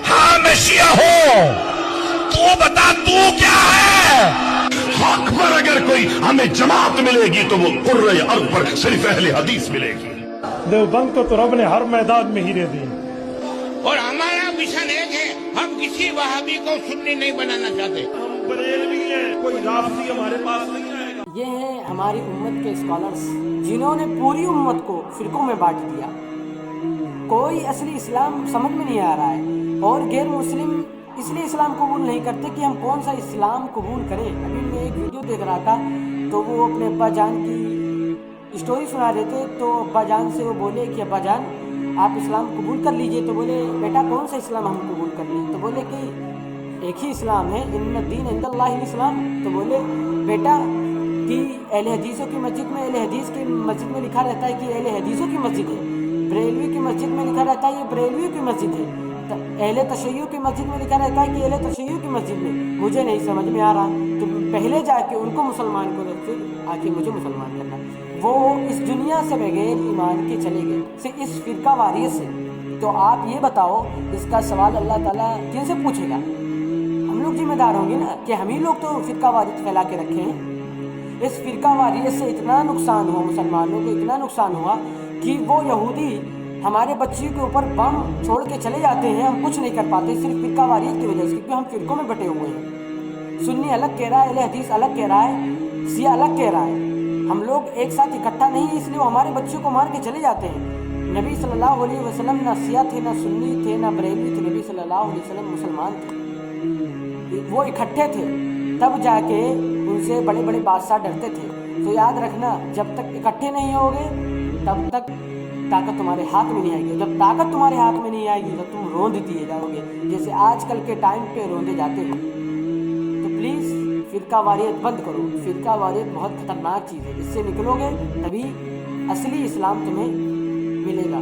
ہاں میں شیعہ ہوں، تو بتا تو کیا ہے؟ حق پر اگر کوئی ہمیں جماعت ملے گی تو وہ قرۂ ارض پر صرف اہل حدیث ملے گی۔ دیوبند کو تو رب نے ہر میدان میں ہیرے دیے، اور ہمارا مشن ایک ہے، ہم کسی وہابی کو سنی نہیں بنانا چاہتے۔ ہم بریلوی ہیں، کوئی رافضی ہمارے پاس نہیں آئے گا۔ یہ ہیں ہماری امت کے اسکالرز جنہوں نے پوری امت کو فرقوں میں بانٹ دیا۔ کوئی اصلی اسلام سمجھ میں نہیں آ رہا ہے، اور غیر مسلم اس لیے اسلام قبول نہیں کرتے کہ ہم کون سا اسلام قبول کریں۔ ابھی میں ایک ویڈیو دیکھ رہا تھا تو وہ اپنے ابا جان کی اسٹوری سنا رہے تھے، تو ابا جان سے وہ بولے کہ ابا جان آپ اسلام قبول کر لیجئے، تو بولے بیٹا کون سا اسلام ہم قبول کر لیں؟ تو بولے کہ ایک ہی اسلام ہے، ان الدین عند اللہ الاسلام۔ تو بولے بیٹا کہ اہل حدیثوں کی مسجد میں، اہل حدیث کی مسجد میں لکھا رہتا ہے کہ اہل حدیثوں کی مسجد ہے، بریلوی کی مسجد میں لکھا رہتا ہے یہ بریلوی کی مسجد ہے، اہل تشیع کی مسجد میں لکھا رہتا ہے کہ اہل تشیع کی مسجد میں۔ مجھے نہیں سمجھ میں آ رہا، تو پہلے جا کے ان کو مسلمان کرو، پھر آ کے مجھے مسلمان کرنا۔ وہ اس دنیا سے بغیر ایمان کے چلے گئے صرف اس فرقہ واریت سے۔ تو آپ یہ بتاؤ اس کا سوال اللہ تعالیٰ کن سے پوچھے گا؟ ہم لوگ ذمہ دار ہوں گے نا، کہ ہم ہی لوگ تو فرقہ واریت پھیلا کے رکھے ہیں۔ اس فرقہ واریت سے اتنا نقصان ہوا، مسلمانوں کو اتنا نقصان ہوا کہ وہ یہودی ہمارے بچیوں کے اوپر بم چھوڑ کے چلے جاتے ہیں، ہم کچھ نہیں کر پاتے صرف فرقہ واریت کی وجہ سے، کیونکہ ہم فرقوں میں بٹے ہوئے ہیں۔ سنی الگ کہہ رہا ہے، اہل حدیث الگ کہہ رہا ہے، شیعہ الگ کہہ رہا ہے، ہم لوگ ایک ساتھ اکٹھا نہیں ہیں، اس لیے وہ ہمارے بچوں کو مار کے چلے جاتے ہیں۔ نبی صلی اللہ علیہ وسلم نہ شیعہ تھے، نہ سنی تھے، نہ بریلوی تھے، نبی صلی اللہ علیہ وسلم مسلمان تھے، وہ اکٹھے تھے، تب جا کے ان سے بڑے بڑے بادشاہ ڈرتے تھے۔ تو یاد رکھنا، جب تک اکٹھے نہیں ہوگے تب تک طاقت تمہارے ہاتھ میں نہیں آئے گی، جب طاقت تمہارے ہاتھ میں نہیں آئے گی تو تم روند دیے جاؤ گے، جیسے آج کل کے ٹائم پہ روندے جاتے ہیں۔ تو پلیز فرقہ واریت بند کرو، فرقہ واریت بہت خطرناک چیز ہے، اس سے نکلو گے تبھی اصلی اسلام تمہیں ملے گا۔